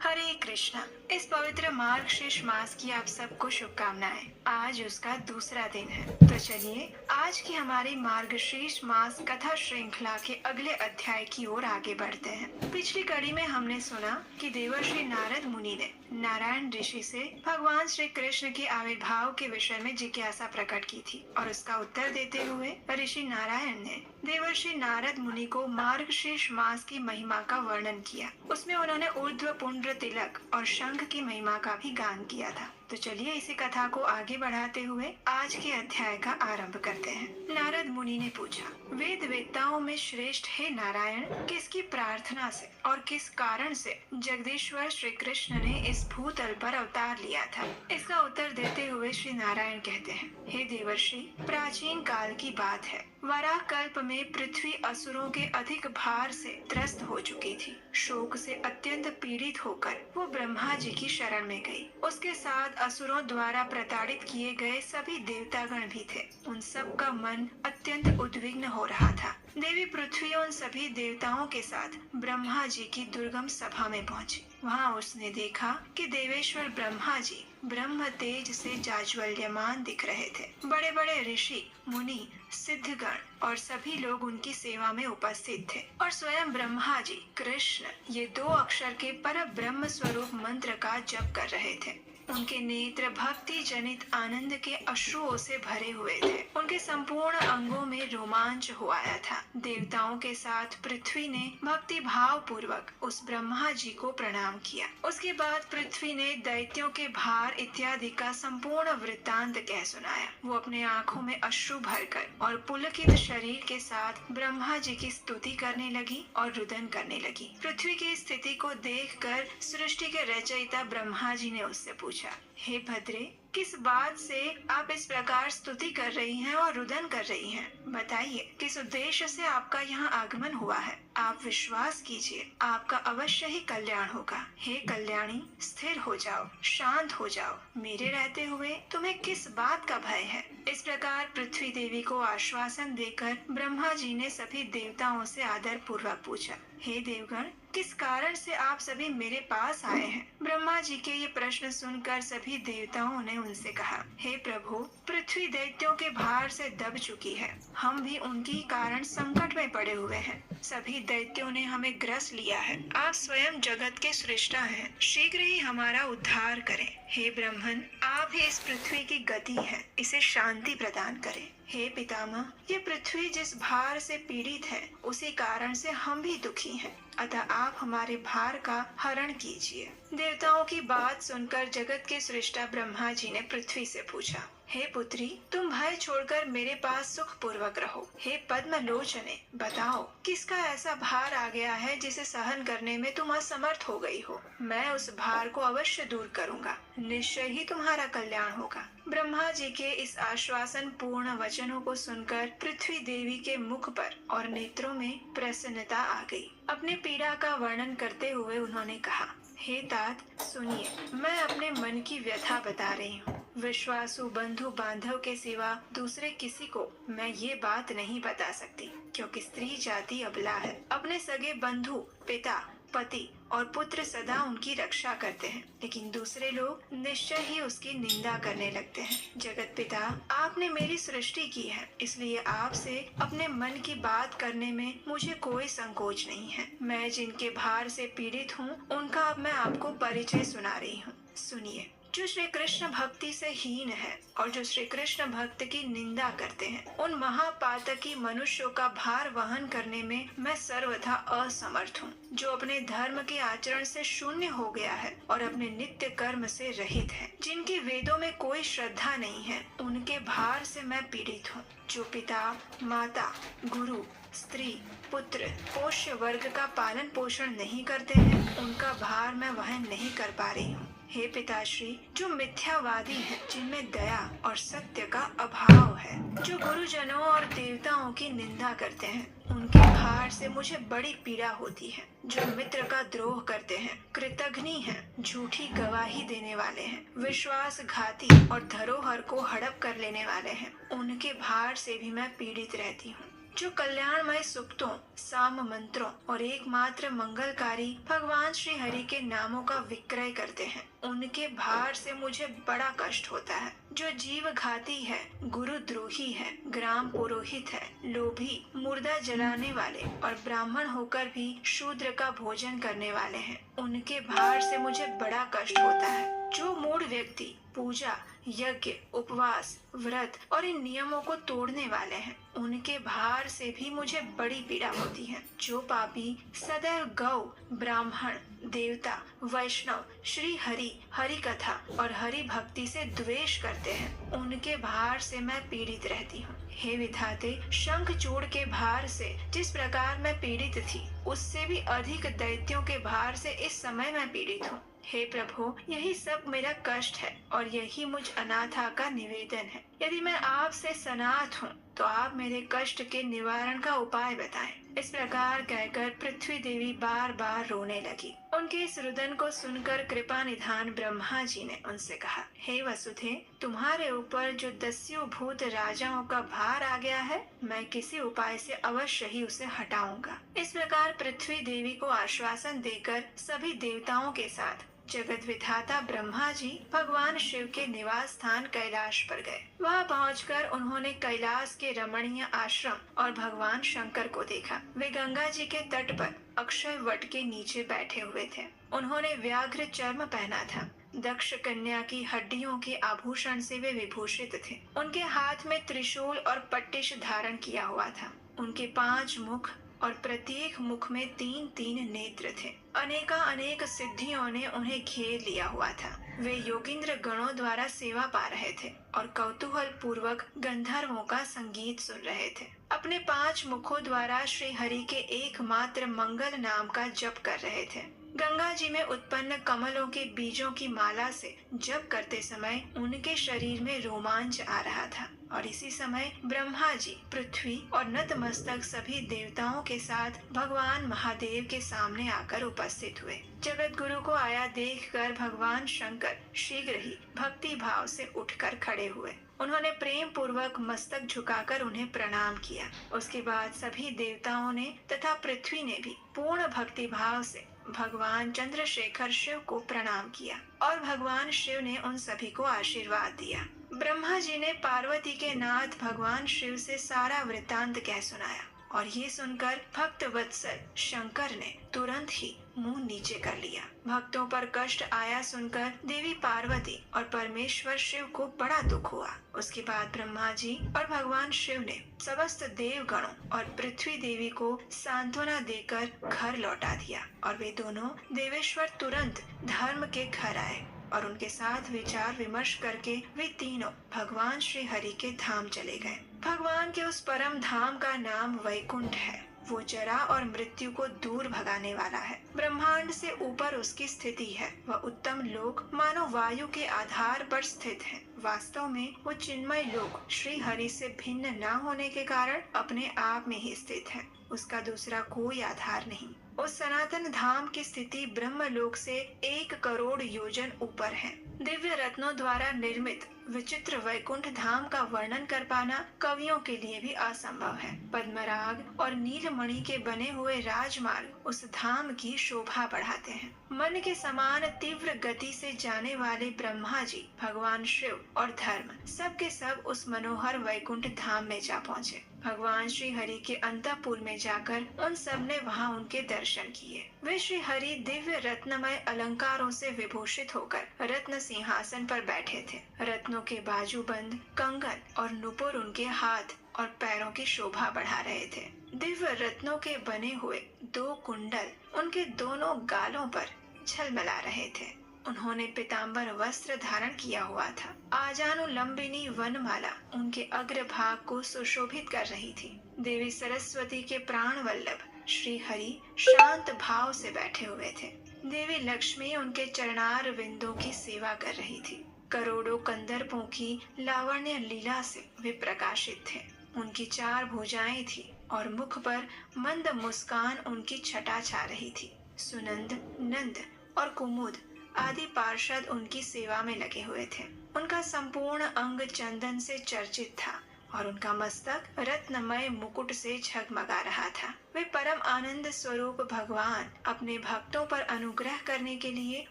हरे कृष्णा। इस पवित्र मार्गशीर्ष मास की आप सबको शुभकामनाएं। आज उसका दूसरा दिन है, तो चलिए आज की हमारी मार्गशीर्ष मास कथा श्रृंखला के अगले अध्याय की ओर आगे बढ़ते हैं। पिछली कड़ी में हमने सुना कि देवर्षि नारद मुनि ने नारायण ऋषि से भगवान श्री कृष्ण के आविर्भाव के विषय में जिज्ञासा प्रकट की थी और उसका उत्तर देते हुए ऋषि नारायण ने देवर्षि नारद मुनि को मार्गशीर्ष मास की महिमा का वर्णन किया। उसमें उन्होंने ऊर्ध्व पुंड्र तिलक और शंख की महिमा का भी गान किया था। तो चलिए इसी कथा को आगे बढ़ाते हुए आज के अध्याय का आरंभ करते हैं। नारद मुनि ने पूछा, वेद वेत्ताओं में श्रेष्ठ है नारायण, किसकी प्रार्थना से और किस कारण से जगदीश्वर श्री कृष्ण ने इस भूतल पर अवतार लिया था? इसका उत्तर देते हुए श्री नारायण कहते हैं, हे देवर्षि, प्राचीन काल की बात है। वराह कल्प में पृथ्वी असुरों के अधिक भार से त्रस्त हो चुकी थी। शोक से अत्यंत पीड़ित होकर वो ब्रह्मा जी की शरण में गई। उसके साथ असुरों द्वारा प्रताड़ित किए गए सभी देवतागण भी थे। उन सब का मन अत्यंत उद्विग्न हो रहा था। देवी पृथ्वी उन सभी देवताओं के साथ ब्रह्मा जी की दुर्गम सभा में पहुंची। वहां उसने देखा कि देवेश्वर ब्रह्मा जी ब्रह्म तेज से जाज्वल्यमान दिख रहे थे। बड़े बड़े ऋषि, मुनि, सिद्धगण और सभी लोग उनकी सेवा में उपस्थित थे और स्वयं ब्रह्मा जी कृष्ण ये 2 अक्षर के पर ब्रह्म स्वरूप मंत्र का जप कर रहे थे। उनके नेत्र भक्ति जनित आनंद के अश्रुओं से भरे हुए थे। उनके संपूर्ण अंगों में रोमांच हो आया था। देवताओं के साथ पृथ्वी ने भक्ति भाव पूर्वक उस ब्रह्मा जी को प्रणाम किया। उसके बाद पृथ्वी ने दैत्यों के भार इत्यादि का संपूर्ण वृत्तांत कह सुनाया। वो अपने आंखों में अश्रु भरकर और पुलकित शरीर के साथ ब्रह्मा जी की स्तुति करने लगी और रुदन करने लगी। पृथ्वी की स्थिति को देखकर सृष्टि के रचयिता ब्रह्मा जी ने उससे पूछा, हे भद्रे, किस बात से आप इस प्रकार स्तुति कर रही हैं और रुदन कर रही हैं? बताइए, किस उद्देश्य से आपका यहाँ आगमन हुआ है? आप विश्वास कीजिए, आपका अवश्य ही कल्याण होगा। हे कल्याणी, स्थिर हो जाओ, शांत हो जाओ। मेरे रहते हुए तुम्हें किस बात का भय है? इस प्रकार पृथ्वी देवी को आश्वासन देकर ब्रह्मा जी ने सभी देवताओं से आदर पूर्वक पूछा, हे देवगण, किस कारण से आप सभी मेरे पास आए हैं? ब्रह्मा जी के ये प्रश्न सुनकर सभी देवताओं ने उनसे कहा, हे प्रभु, पृथ्वी दैत्यों के भार से दब चुकी है। हम भी उनकी कारण संकट में पड़े हुए हैं। सभी दैत्यों ने हमें ग्रस लिया है। आप स्वयं जगत के सृष्टा हैं, शीघ्र ही हमारा उद्धार करें। हे ब्रह्मन, आप ही इस पृथ्वी की गति है, इसे शांति प्रदान करें। हे पितामह, ये पृथ्वी जिस भार से पीड़ित है उसी कारण से हम भी दुखी हैं। अतः आप हमारे भार का हरण कीजिए। देवताओं की बात सुनकर जगत के सृष्टा ब्रह्मा जी ने पृथ्वी से पूछा, हे पुत्री, तुम भय छोड़कर मेरे पास सुख पूर्वक रहो। हे पद्म लोचने, बताओ, किसका ऐसा भार आ गया है जिसे सहन करने में तुम असमर्थ हो गई हो? मैं उस भार को अवश्य दूर करूंगा। निश्चय ही तुम्हारा कल्याण होगा। ब्रह्मा जी के इस आश्वासन पूर्ण वचनों को सुनकर पृथ्वी देवी के मुख पर और नेत्रों में प्रसन्नता आ गई। अपने पीड़ा का वर्णन करते हुए उन्होंने कहा, हे तात, सुनिए, मैं अपने मन की व्यथा बता रही हूँ। विश्वासु बंधु बांधव के सिवा दूसरे किसी को मैं ये बात नहीं बता सकती, क्योंकि स्त्री जाति अबला है। अपने सगे बंधु, पिता, पति और पुत्र सदा उनकी रक्षा करते हैं, लेकिन दूसरे लोग निश्चय ही उसकी निंदा करने लगते हैं। जगत पिता, आपने मेरी सृष्टि की है, इसलिए आपसे अपने मन की बात करने में मुझे कोई संकोच नहीं है। मैं जिनके भार से पीड़ित हूँ उनका अब मैं आपको परिचय सुना रही हूँ। सुनिए, जो श्री कृष्ण भक्ति से हीन है और जो श्री कृष्ण भक्त की निंदा करते हैं, उन महापातकी मनुष्यों का भार वहन करने में मैं सर्वथा असमर्थ हूँ। जो अपने धर्म के आचरण से शून्य हो गया है और अपने नित्य कर्म से रहित है, जिनकी वेदों में कोई श्रद्धा नहीं है, उनके भार से मैं पीड़ित हूँ। जो पिता, माता, गुरु, स्त्री, पुत्र, पोष्य वर्ग का पालन पोषण नहीं करते हैं, उनका भार मैं वहन नहीं कर पा रही हूँ। हे पिताश्री, जो मिथ्यावादी हैं, जिनमें दया और सत्य का अभाव है, जो गुरुजनों और देवताओं की निंदा करते हैं, उनके भार से मुझे बड़ी पीड़ा होती है। जो मित्र का द्रोह करते हैं, कृतघ्नी हैं, झूठी गवाही देने वाले हैं, विश्वासघाती और धरोहर को हड़प कर लेने वाले हैं, उनके भार से भी मैं पीड़ित रहती हूँ। जो कल्याणमय सुक्तों, साम मंत्रों और एकमात्र मंगलकारी भगवान श्री हरि के नामों का विक्रय करते हैं, उनके भार से मुझे बड़ा कष्ट होता है। जो जीव घाती है, गुरुद्रोही है, ग्राम पुरोहित है, लोभी, मुर्दा जलाने वाले और ब्राह्मण होकर भी शूद्र का भोजन करने वाले हैं, उनके भार से मुझे बड़ा कष्ट होता है। जो मूढ़ व्यक्ति पूजा, यज्ञ, उपवास, व्रत और इन नियमों को तोड़ने वाले हैं, उनके भार से भी मुझे बड़ी पीड़ा होती है। जो पापी सदैव गौ, ब्राह्मण, देवता, वैष्णव, श्री हरि, हरि कथा और हरि भक्ति से द्वेष करते हैं, उनके भार से मैं पीड़ित रहती हूँ। हे विधाते, शंखचूड़ के भार से जिस प्रकार मैं पीड़ित थी, उससे भी अधिक दैत्यों के भार से इस समय मैं पीड़ित हूँ। हे प्रभु, यही सब मेरा कष्ट है और यही मुझ अनाथा का निवेदन है। यदि मैं आपसे सनाथ हूँ तो आप मेरे कष्ट के निवारण का उपाय बताएं। इस प्रकार कहकर पृथ्वी देवी बार बार रोने लगी। उनके इस रुदन को सुनकर कृपा निधान ब्रह्मा जी ने उनसे कहा, हे वसुधे, तुम्हारे ऊपर जो दस्यु भूत राजाओं का भार आ गया है, मैं किसी उपाय से अवश्य ही उसे हटाऊंगा। इस प्रकार पृथ्वी देवी को आश्वासन देकर सभी देवताओं के साथ जगत विधाता ब्रह्मा जी भगवान शिव के निवास स्थान कैलाश पर गए। वहां पहुंचकर उन्होंने कैलाश के रमणीय आश्रम और भगवान शंकर को देखा। वे गंगा जी के तट पर अक्षय वट के नीचे बैठे हुए थे। उन्होंने व्याघ्र चर्म पहना था। दक्ष कन्या की हड्डियों के आभूषण से वे विभूषित थे। उनके हाथ में त्रिशूल और पट्टिश धारण किया हुआ था। उनके 5 मुख और प्रत्येक मुख में 3-3 नेत्र थे। अनेका अनेक सिद्धियों ने उन्हें घेर लिया हुआ था। वे योगिंद्र गणों द्वारा सेवा पा रहे थे और कौतूहल पूर्वक गंधर्वों का संगीत सुन रहे थे। अपने 5 मुखों द्वारा श्री हरि के एकमात्र मंगल नाम का जप कर रहे थे। गंगा जी में उत्पन्न कमलों के बीजों की माला से जप करते समय उनके शरीर में रोमांच आ रहा था और इसी समय ब्रह्मा जी, पृथ्वी और नतमस्तक सभी देवताओं के साथ भगवान महादेव के सामने आकर उपस्थित हुए। जगत गुरु को आया देखकर भगवान शंकर शीघ्र ही भक्ति भाव से उठकर खड़े हुए। उन्होंने प्रेम पूर्वक मस्तक झुकाकर उन्हें प्रणाम किया। उसके बाद सभी देवताओं ने तथा पृथ्वी ने भी पूर्ण भक्ति भाव से भगवान चंद्रशेखर शिव को प्रणाम किया और भगवान शिव ने उन सभी को आशीर्वाद दिया। ब्रह्मा जी ने पार्वती के नाथ भगवान शिव से सारा वृत्तांत कह सुनाया और ये सुनकर भक्त वत्सल शंकर ने तुरंत ही मुंह नीचे कर लिया। भक्तों पर कष्ट आया सुनकर देवी पार्वती और परमेश्वर शिव को बड़ा दुख हुआ। उसके बाद ब्रह्मा जी और भगवान शिव ने समस्त देवगणों और पृथ्वी देवी को सांत्वना देकर घर लौटा दिया और वे दोनों देवेश्वर तुरंत धर्म के घर आए और उनके साथ विचार विमर्श करके वे तीनों भगवान श्री हरि के धाम चले गए। भगवान के उस परम धाम का नाम वैकुंठ है। वो जरा और मृत्यु को दूर भगाने वाला है। ब्रह्मांड से ऊपर उसकी स्थिति है। वह उत्तम लोक मानो वायु के आधार पर स्थित है। वास्तव में वो चिन्मय लोक श्री हरि से भिन्न न होने के कारण अपने आप में ही स्थित है। उसका दूसरा कोई आधार नहीं। उस सनातन धाम की स्थिति ब्रह्मलोक से 1 करोड़ योजन ऊपर है। दिव्य रत्नों द्वारा निर्मित विचित्र वैकुंठ धाम का वर्णन कर पाना कवियों के लिए भी असंभव है। पद्मराग और नीलमणि के बने हुए राजमार्ग उस धाम की शोभा बढ़ाते हैं। मन के समान तीव्र गति से जाने वाले ब्रह्मा जी, भगवान शिव और धर्म सब के सब उस मनोहर वैकुंठ धाम में जा पहुँचे। भगवान श्री हरि के अंतःपुर में जाकर उन सब ने वहाँ उनके दर्शन किए। वे श्री हरि दिव्य रत्नमय अलंकारों से विभूषित होकर रत्न सिंहासन पर बैठे थे। रत्नों के बाजूबंद, कंगन और नुपुर उनके हाथ और पैरों की शोभा बढ़ा रहे थे। दिव्य रत्नों के बने हुए 2 कुंडल उनके दोनों गालों पर झलमला रहे थे। उन्होंने पीताम्बर वस्त्र धारण किया हुआ था। आजानुलंबिनी वनमाला उनके अग्रभाग को सुशोभित कर रही थी। देवी सरस्वती के प्राण वल्लभ श्री हरि शांत भाव से बैठे हुए थे। देवी लक्ष्मी उनके चरणार विंदों की सेवा कर रही थी। करोड़ों कंदर्पों की लावण्य लीला से वे प्रकाशित थे। उनकी 4 भुजाएं थी और मुख पर मंद मुस्कान उनकी छटा छा रही थी। सुनंद, नंद और कुमुद आदि पार्षद उनकी सेवा में लगे हुए थे। उनका संपूर्ण अंग चंदन से चर्चित था और उनका मस्तक रत्नमय मुकुट से झगमगा रहा था। वे परम आनंद स्वरूप भगवान अपने भक्तों पर अनुग्रह करने के लिए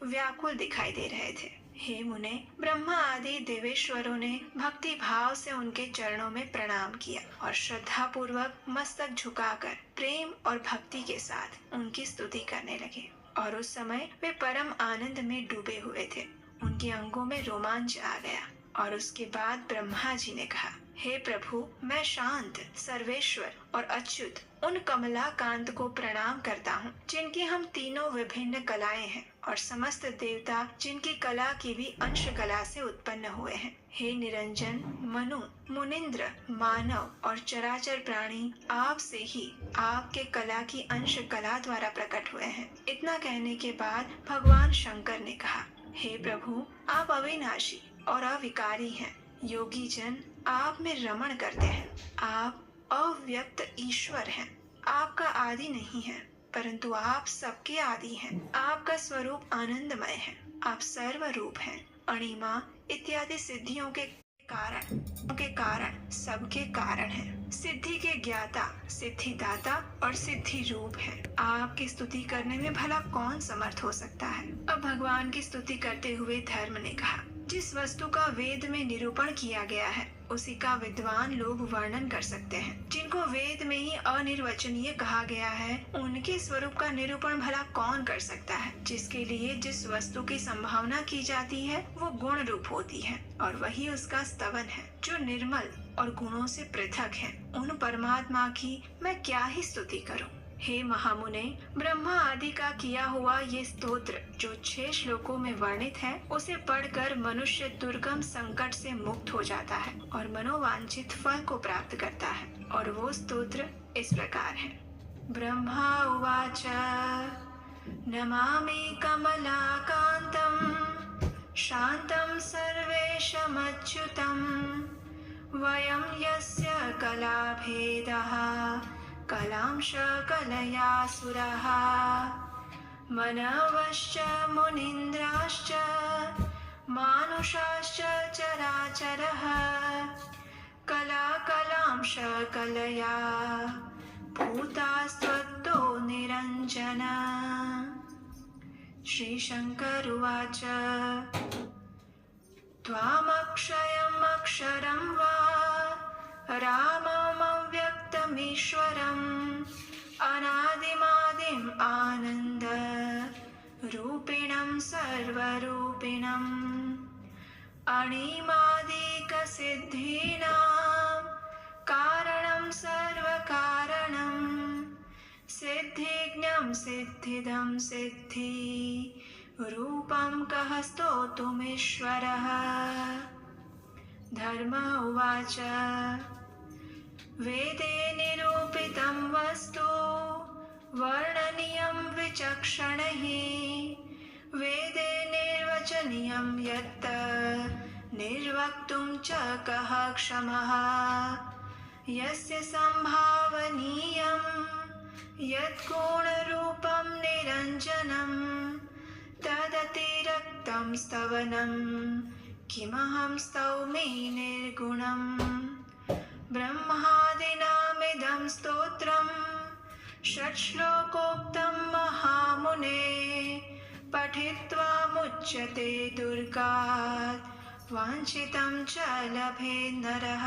व्याकुल दिखाई दे रहे थे। हे मुने, ब्रह्मा आदि देवेश्वरों ने भक्ति भाव से उनके चरणों में प्रणाम किया और श्रद्धा पूर्वक मस्तक झुकाकर प्रेम और भक्ति के साथ उनकी स्तुति करने लगे। और उस समय वे परम आनंद में डूबे हुए थे। उनके अंगों में रोमांच आ गया। और उसके बाद ब्रह्मा जी ने कहा, हे प्रभु, मैं शांत, सर्वेश्वर और अच्युत उन कमला कांत को प्रणाम करता हूँ, जिनकी हम तीनों विभिन्न कलाएं हैं और समस्त देवता जिनकी कला की भी अंश कला से उत्पन्न हुए हैं। हे निरंजन, मनु, मुनिंद्र, मानव और चराचर प्राणी आप से ही आपके कला की अंश कला द्वारा प्रकट हुए हैं। इतना कहने के बाद भगवान शंकर ने कहा, हे प्रभु, आप अविनाशी और अविकारी हैं। योगी जन आप में रमण करते हैं। आप अव्यक्त ईश्वर हैं। आपका आदि नहीं है, परंतु आप सबके आदि हैं। आपका स्वरूप आनंदमय है। आप सर्व रूप हैं। अणिमा इत्यादि सिद्धियों के कारण सबके कारण हैं। सिद्धि के ज्ञाता, सिद्धिदाता और सिद्धि रूप है। आपकी स्तुति करने में भला कौन समर्थ हो सकता है। अब भगवान की स्तुति करते हुए धर्म ने कहा, जिस वस्तु का वेद में निरूपण किया गया है उसी का विद्वान लोग वर्णन कर सकते हैं। जिनको वेद में ही अनिर्वचनीय कहा गया है उनके स्वरूप का निरूपण भला कौन कर सकता है। जिसके लिए जिस वस्तु की संभावना की जाती है वो गुण रूप होती है और वही उसका स्तवन है, जो निर्मल और गुणों से पृथक है। उन परमात्मा की मैं क्या ही स्तुति करूं। हे महामुने, ब्रह्मा आदि का किया हुआ ये स्तोत्र जो 6 श्लोकों में वर्णित है, उसे पढ़कर मनुष्य दुर्गम संकट से मुक्त हो जाता है और मनोवांछित फल को प्राप्त करता है। और वो स्तोत्र इस प्रकार है। ब्रह्मा उवाच नमामि कमलाकांतं शांतं सर्वेशमच्युतं वयं यस्य कलाभेदः कलांश कलया सुरः मनवश्च मुनीन्द्राश्च मानुषाश्च चराचरः कलांश कलया भूतास्त्वत्तो निरञ्जन। श्रीशंकर उवाच त्वामक्षयम् अक्षरं वा राममव्यक्तमीश्वरम् अनादिमादिम् आनन्द रूपिणं सर्वरूपिणम् अणिमादिकसिद्धीनां कारणं सर्वकारणं सिद्धिज्ञं सिद्धिदं सिद्धि रूपं कः स्तोतुमीश्वरः। धर्म उवाच वेदे निरूपितं वस्तु वर्णनीयं विचक्षणैः वेदे निर्वचनीयं यत् निर्वक्तुं च कः क्षमः यस्य संभावनीयं यत् गुणरूपं निरञ्जनं तदतिरिक्तं स्तवनं किमहं स्तौमि निर्गुणम्। ब्रह्मादिनामिदं स्तोत्रम् षट्श्लोकोक्तं महामुने पठित्वा मुच्यते दुर्गात् वाञ्छितं च लभेत् नरः।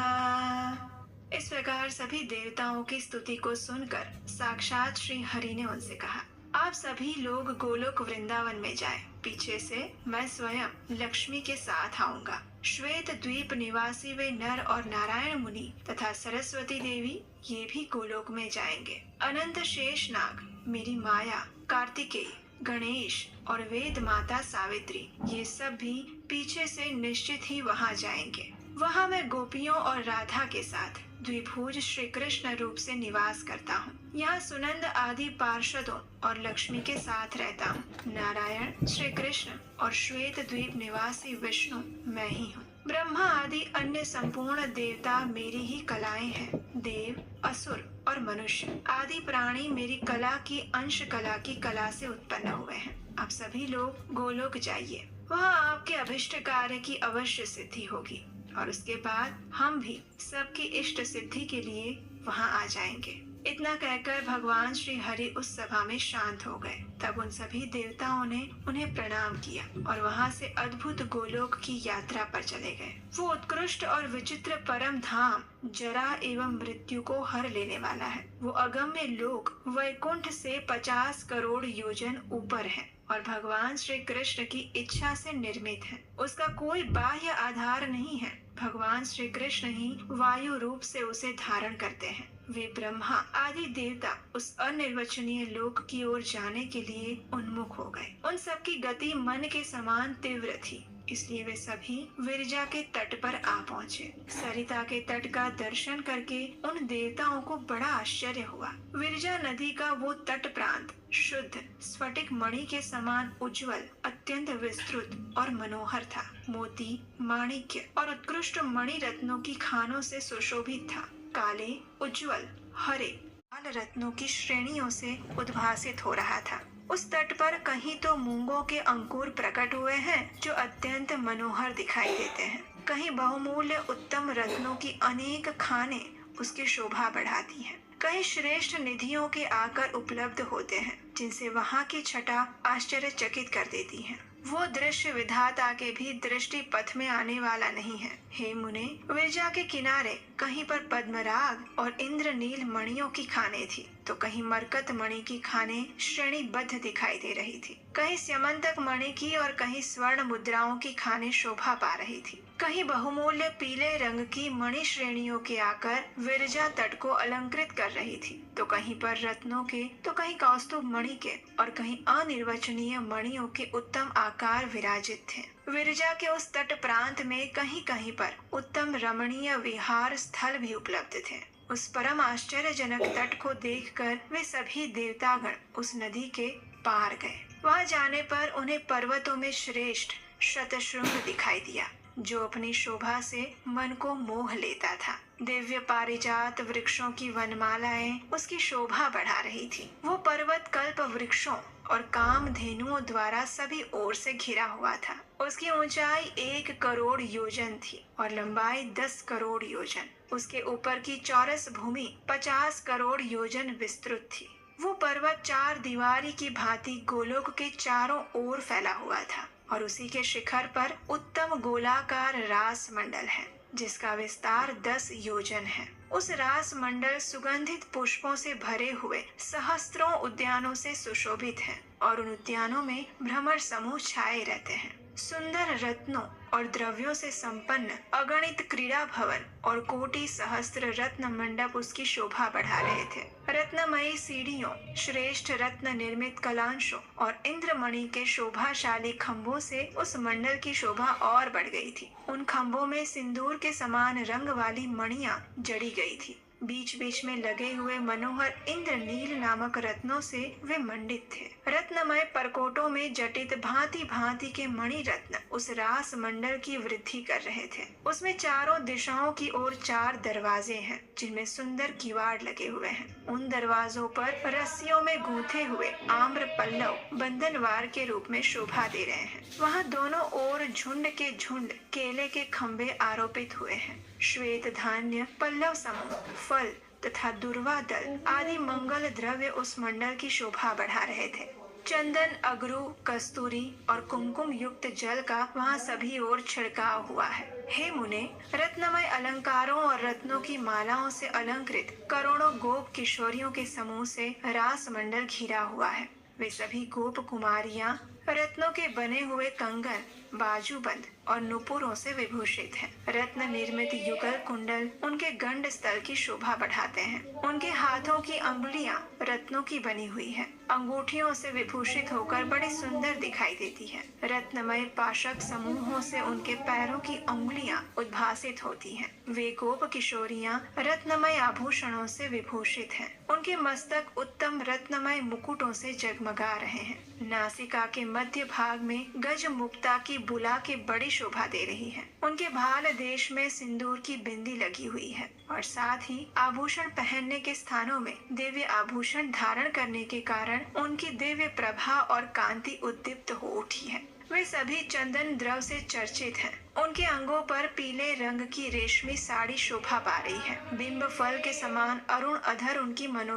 इस प्रकार सभी देवताओं की स्तुति को सुनकर साक्षात श्री हरि ने उनसे कहा, आप सभी लोग गोलोक वृंदावन में जाएं। पीछे से मैं स्वयं लक्ष्मी के साथ आऊंगा। श्वेत द्वीप निवासी वे नर और नारायण मुनि तथा सरस्वती देवी ये भी गोलोक में जाएंगे। अनंत शेष नाग, मेरी माया, कार्तिकेय, गणेश और वेद माता सावित्री ये सब भी पीछे से निश्चित ही वहां जाएंगे। वहां मैं गोपियों और राधा के साथ द्विभुज श्री कृष्ण रूप से निवास करता हूँ। यहाँ सुनंद आदि पार्षदों और लक्ष्मी के साथ रहता हूँ। नारायण, श्री कृष्ण और श्वेत द्वीप निवासी विष्णु मैं ही हूँ। ब्रह्मा आदि अन्य संपूर्ण देवता मेरी ही कलाएं हैं। देव, असुर और मनुष्य आदि प्राणी मेरी कला की अंश कला की कला से उत्पन्न हुए हैं। आप सभी लोग गोलोक जाइए, वहाँ आपके अभिष्ट कार्य की अवश्य सिद्धि होगी। और उसके बाद हम भी सबकी इष्ट सिद्धि के लिए वहां आ जाएंगे। इतना कहकर भगवान श्री हरि उस सभा में शांत हो गए। तब उन सभी देवताओं ने उन्हें प्रणाम किया और वहां से अद्भुत गोलोक की यात्रा पर चले गए। वो उत्कृष्ट और विचित्र परम धाम जरा एवं मृत्यु को हर लेने वाला है। वो अगम्य लोक वैकुंठ से 50 करोड़ योजन ऊपर है और भगवान श्री कृष्ण की इच्छा से निर्मित है। उसका कोई बाह्य आधार नहीं है। भगवान श्री कृष्ण ही वायु रूप से उसे धारण करते हैं। वे ब्रह्मा आदि देवता उस अनिर्वचनीय लोक की ओर जाने के लिए उन्मुख हो गए। उन सबकी गति मन के समान तीव्र थी, इसलिए वे सभी विरजा के तट पर आ पहुँचे। सरिता के तट का दर्शन करके उन देवताओं को बड़ा आश्चर्य हुआ। विरजा नदी का वो तट प्रांत शुद्ध स्फटिक मणि के समान उज्जवल, अत्यंत विस्तृत और मनोहर था। मोती, माणिक्य और उत्कृष्ट मणि रत्नों की खानों से सुशोभित था। काले, उज्जवल, हरे, लाल रत्नों की श्रेणियों से उद्भासित हो रहा था। उस तट पर कहीं तो मूंगों के अंकुर प्रकट हुए हैं जो अत्यंत मनोहर दिखाई देते हैं। कहीं बहुमूल्य उत्तम रत्नों की अनेक खानें उसकी शोभा बढ़ाती हैं। कहीं श्रेष्ठ निधियों के आकर उपलब्ध होते हैं जिनसे वहाँ की छटा आश्चर्यचकित कर देती है। वो दृश्य विधाता के भी दृष्टि पथ में आने वाला नहीं है। हे मुने, विरजा के किनारे कहीं पर पद्मराग और इंद्रनील मणियों की खाने थी, तो कहीं मरकत मणि की खाने श्रेणीबद्ध दिखाई दे रही थी। कहीं स्यमंतक मणि की और कहीं स्वर्ण मुद्राओं की खाने शोभा पा रही थी। कहीं बहुमूल्य पीले रंग की मणि श्रेणियों के आकर विरजा तट को अलंकृत कर रही थी, तो कहीं पर रत्नों के, तो कहीं कौस्तुभ मणि के और कहीं अनिर्वचनीय मणियों के उत्तम आकार विराजित थे। विरजा के उस तट प्रांत में कहीं कहीं पर उत्तम रमणीय विहार स्थल भी उपलब्ध थे। उस परम आश्चर्यजनक तट को देखकर वे सभी देवतागण उस नदी के पार गए। वहां जाने पर उन्हें पर्वतों में श्रेष्ठ शतशृंग दिखाई दिया, जो अपनी शोभा से मन को मोह लेता था। दिव्य पारिजात वृक्षों की वनमालाएं उसकी शोभा बढ़ा रही थी। वो पर्वत कल्प वृक्षों और कामधेनुओं द्वारा सभी ओर से घिरा हुआ था। उसकी ऊंचाई 1 करोड़ योजन थी और लंबाई 10 करोड़ योजन। उसके ऊपर की चौरस भूमि 50 करोड़ योजन विस्तृत थी। वो पर्वत 4 दीवारी की भांति गोलोक के चारों ओर फैला हुआ था और उसी के शिखर पर उत्तम गोलाकार रास मंडल है, जिसका विस्तार 10 योजन है। उस रास मंडल सुगंधित पुष्पों से भरे हुए सहस्त्रों उद्यानों से सुशोभित है और उन उद्यानों में भ्रमर समूह छाए रहते हैं। सुंदर रत्नों और द्रव्यों से संपन्न अगणित क्रीड़ा भवन और कोटि सहस्त्र रत्न मंडप उसकी शोभा बढ़ा रहे थे। रत्नमयी सीढ़ियों, श्रेष्ठ रत्न निर्मित कलांशों और इंद्रमणि के शोभाशाली खंभों से उस मंडल की शोभा और बढ़ गई थी। उन खंभों में सिंदूर के समान रंग वाली मणियां जड़ी गई थी। बीच बीच में लगे हुए मनोहर इंद्रनील नामक रत्नों से वे मंडित थे। रत्नमय परकोटों में जटित भांति भांति के मणि रत्न उस रास मंडल की वृद्धि कर रहे थे। उसमें चारों दिशाओं की ओर 4 दरवाजे हैं, जिनमें सुंदर किवाड़ लगे हुए हैं। उन दरवाजों पर रस्सियों में गूंथे हुए आम्र पल्लव बंधनवार के रूप में शोभा दे रहे हैं। वहाँ दोनों ओर झुंड के झुंड केले के खंभे आरोपित हुए हैं। श्वेत धान्य, पल्लव समूह, फल तथा दुर्वा दल आदि मंगल द्रव्य उस मंडल की शोभा बढ़ा रहे थे। चंदन, अगरू, कस्तूरी और कुमकुम युक्त जल का वहाँ सभी ओर छिड़काव हुआ है। हे मुने, रत्नमय अलंकारों और रत्नों की मालाओं से अलंकृत करोड़ों गोप किशोरियों के समूह से रास मंडल घिरा हुआ है। वे सभी गोप कुमारियां रत्नों के बने हुए कंगन, बाजूबंद और नुपुरों से विभूषित हैं। रत्न निर्मित युगल कुंडल उनके गंड स्थल की शोभा बढ़ाते हैं। उनके हाथों की अंगुलियां रत्नों की बनी हुई है, अंगूठियों से विभूषित होकर बड़ी सुंदर दिखाई देती है। रत्नमय पाशक समूहों से उनके पैरों की अंगुलियां उद्भासित होती हैं। वे गोप किशोरियां रत्नमय आभूषणों से विभूषित हैं। उनके मस्तक उत्तम रत्नमय मुकुटों से जगमगा रहे हैं। नासिका के मध्य भाग में गज मुक्ता की बुला के बड़ी शोभा दे रही है। उनके भाल देश में सिंदूर की बिंदी लगी हुई है और साथ ही आभूषण पहनने के स्थानों में दिव्य आभूषण धारण करने के कारण उनकी दिव्य प्रभा और कांति उद्दीप्त हो उठी है। वे सभी चंदन द्रव से चर्चित हैं। उनके अंगों पर पीले रंग की रेशमी साड़ी शोभा पा रही है। बिंब फल के समान अरुण अधर उनकी मनो